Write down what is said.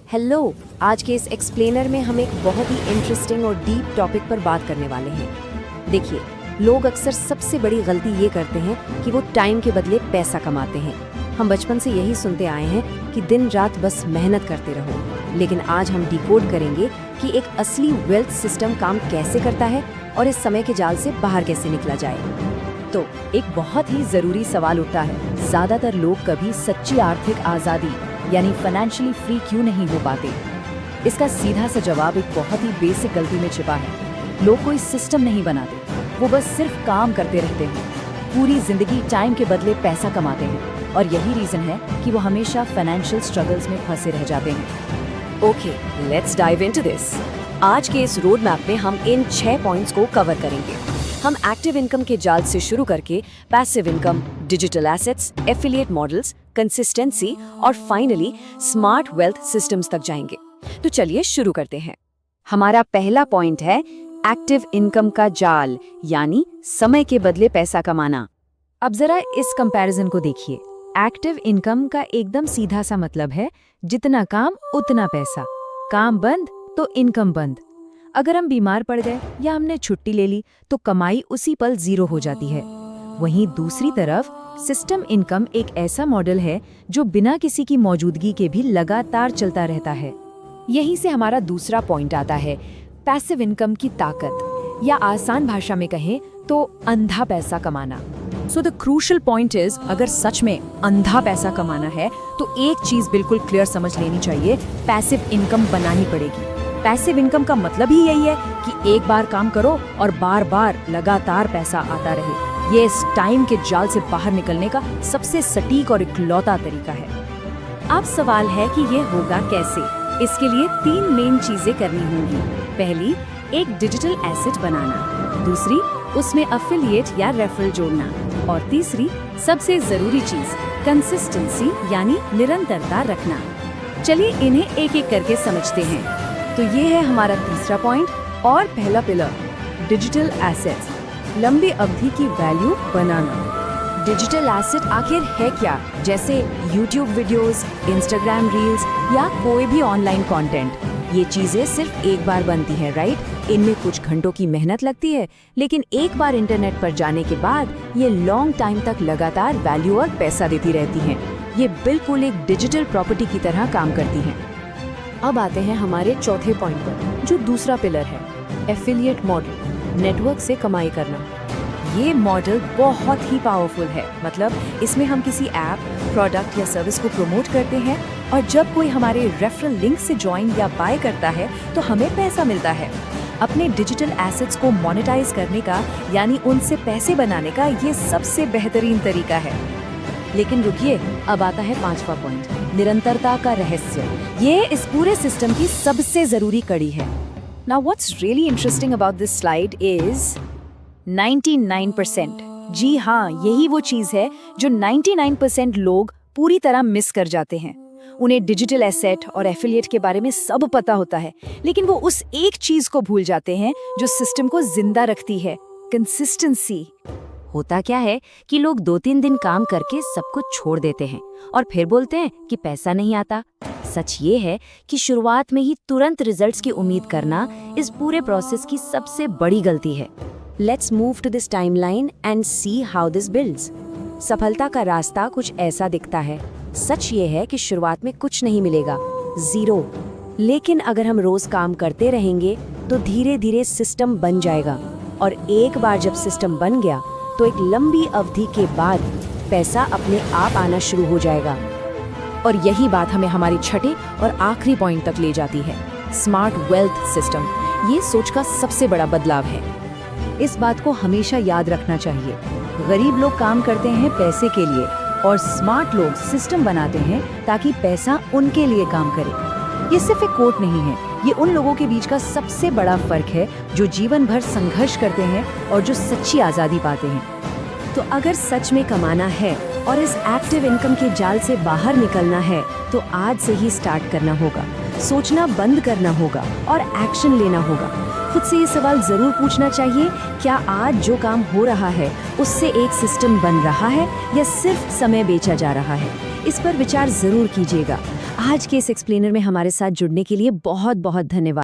Hello. आज के इस एक्सप्लेनर में हम एक बहुत ही इंटरेस्टिंग और डीप टॉपिक पर बात करने वाले हैं। देखिए, लोग अक्सर सबसे बड़ी गलती ये करते हैं कि वो टाइम के बदले पैसा कमाते हैं। हम बचपन से यही सुनते आए हैं कि दिन रात बस मेहनत करते रहो, लेकिन आज हम डिकोड करेंगे कि एक असली वेल्थ सिस्टम काम कैसे करता है और इस समय के जाल से बाहर कैसे निकला जाए। तो एक बहुत ही जरूरी सवाल उठता है, ज्यादातर लोग कभी सच्ची आर्थिक आजादी यानी फाइनेंशियली फ्री क्यों नहीं हो पाते? इसका सीधा सा जवाब एक बहुत ही बेसिक गलती में छिपा है। लोग कोई सिस्टम नहीं बनाते, वो बस सिर्फ काम करते रहते हैं। पूरी जिंदगी टाइम के बदले पैसा कमाते हैं और यही रीजन है कि वो हमेशा फाइनेंशियल स्ट्रगल्स में फंसे रह जाते हैं। Okay, let's dive into this. आज के इस रोड मैप में हम इन 6 पॉइंट्स को कवर करेंगे। हम एक्टिव इनकम के जाल से शुरू करके passive income, digital assets, affiliate models, consistency और फाइनली स्मार्ट वेल्थ सिस्टम्स तक जाएंगे। तो चलिए शुरू करते हैं। हमारा पहला पॉइंट है एक्टिव इनकम का जाल, यानी समय के बदले पैसा कमाना। अब जरा इस कंपैरिजन को देखिए। एक्टिव इनकम का एकदम सीधा सा मतलब है जितना काम उतना पैसा, काम बंद तो इनकम बंद। अगर हम बीमार पड़ गए या हमने छुट्टी ले ली तो कमाई उसी पल जीरो हो जाती है। वहीं दूसरी तरफ सिस्टम इनकम एक ऐसा मॉडल है जो बिना किसी की मौजूदगी के भी लगातार चलता रहता है। यहीं से हमारा दूसरा पॉइंट आता है, पैसिव इनकम की ताकत, या आसान भाषा में कहें तो अंधा पैसा कमाना। So the crucial point is, अगर सच में अंधा पैसा कमाना है तो एक चीज बिल्कुल क्लियर समझ लेनी चाहिए, पैसिव इनकम बनानी पड़ेगी। पैसिव इनकम का मतलब ही यही है कि एक बार काम करो और बार बार लगातार पैसा आता रहे। ये इस टाइम के जाल से बाहर निकलने का सबसे सटीक और इकलौता तरीका है। अब सवाल है कि ये होगा कैसे? इसके लिए 3 मेन चीजें करनी होंगी। पहली, एक डिजिटल एसेट बनाना। दूसरी, उसमें अफिलिएट या रेफरल जोड़ना। और तीसरी, सबसे जरूरी चीज, कंसिस्टेंसी यानी निरंतरता रखना। चलिए इन्हें एक एक करके समझते हैं। तो ये है हमारा तीसरा पॉइंट और पहला पिलर, डिजिटल एसेट्स, लंबी अवधि की वैल्यू बनाना। डिजिटल एसेट आखिर है क्या? जैसे YouTube वीडियोस, Instagram रील्स या कोई भी ऑनलाइन कंटेंट। ये चीजें सिर्फ एक बार बनती है, राइट? इनमें कुछ घंटों की मेहनत लगती है, लेकिन एक बार इंटरनेट पर जाने के बाद ये लॉन्ग टाइम तक लगातार वैल्यू और पैसा देती रहती हैं। ये बिल्कुल एक डिजिटल प्रॉपर्टी की तरह काम करती हैं। अब आते हैं हमारे चौथे पॉइंट पर, जो दूसरा पिलर है, एफिलिएट मॉडल, नेटवर्क से कमाई करना। ये मॉडल बहुत ही पावरफुल है। मतलब इसमें हम किसी ऐप, प्रोडक्ट या सर्विस को प्रमोट करते हैं और जब कोई हमारे रेफरल लिंक से ज्वाइन या बाय करता है तो हमें पैसा मिलता है। अपने डिजिटल एसेट्स को मोनेटाइज करने का यानी उनसे पैसे बनाने का ये सबसे बेहतरीन तरीका है। लेकिन रुकिए, अब आता है 5वां पॉइंट, निरंतरता का रहस्य। ये इस पूरे सिस्टम की सबसे जरूरी कड़ी है। Now what's really interesting about this slide is 99%। जी हाँ, यही वो चीज है जो 99% लोग पूरी तरह मिस कर जाते हैं। उन्हें डिजिटल एसेट और एफिलिएट के बारे में सब पता होता है, लेकिन वो उस एक चीज को भूल जाते हैं जो सिस्टम को जिंदा रखती है, कंसिस्टेंसी। होता क्या है कि लोग 2-3 दिन काम करके सब कुछ छोड़ देते हैं और फिर बोलते हैं कि पैसा नहीं आता। सच ये है कि शुरुआत में ही तुरंत रिजल्ट्स की उम्मीद करना इस पूरे प्रोसेस की सबसे बड़ी गलती है। Let's move to this timeline and see how this builds. सफलता का रास्ता कुछ ऐसा दिखता है। सच ये है कि शुरुआत में कुछ नहीं मिलेगा, जीरो। लेकिन अगर हम रोज काम करते रहेंगे तो धीरे धीरे सिस्टम बन जाएगा, और एक बार जब सिस्टम बन गया तो एक लंबी अवधि के बाद पैसा अपने आप आना शुरू हो जाएगा। और यही बात हमें हमारी छठे और आखिरी पॉइंट तक ले जाती है, स्मार्ट वेल्थ सिस्टम। ये सोच का सबसे बड़ा बदलाव है। इस बात को हमेशा याद रखना चाहिए, गरीब लोग काम करते हैं पैसे के लिए और स्मार्ट लोग सिस्टम बनाते हैं ताकि पैसा उनके लिए काम करे। ये सिर्फ एक कोट नहीं है, ये उन लोगों के बीच का सबसे बड़ा फर्क है जो जीवन भर संघर्ष करते हैं और जो सच्ची आज़ादी पाते हैं। तो अगर सच में कमाना है और इस एक्टिव इनकम के जाल से बाहर निकलना है तो आज से ही स्टार्ट करना होगा, सोचना बंद करना होगा और एक्शन लेना होगा। खुद से ये सवाल जरूर पूछना चाहिए, क्या आज जो काम हो रहा है उससे एक सिस्टम बन रहा है या सिर्फ समय बेचा जा रहा है? इस पर विचार जरूर कीजिएगा। आज केस एक्सप्लेनर में हमारे साथ जुड़ने के लिए बहुत बहुत धन्यवाद।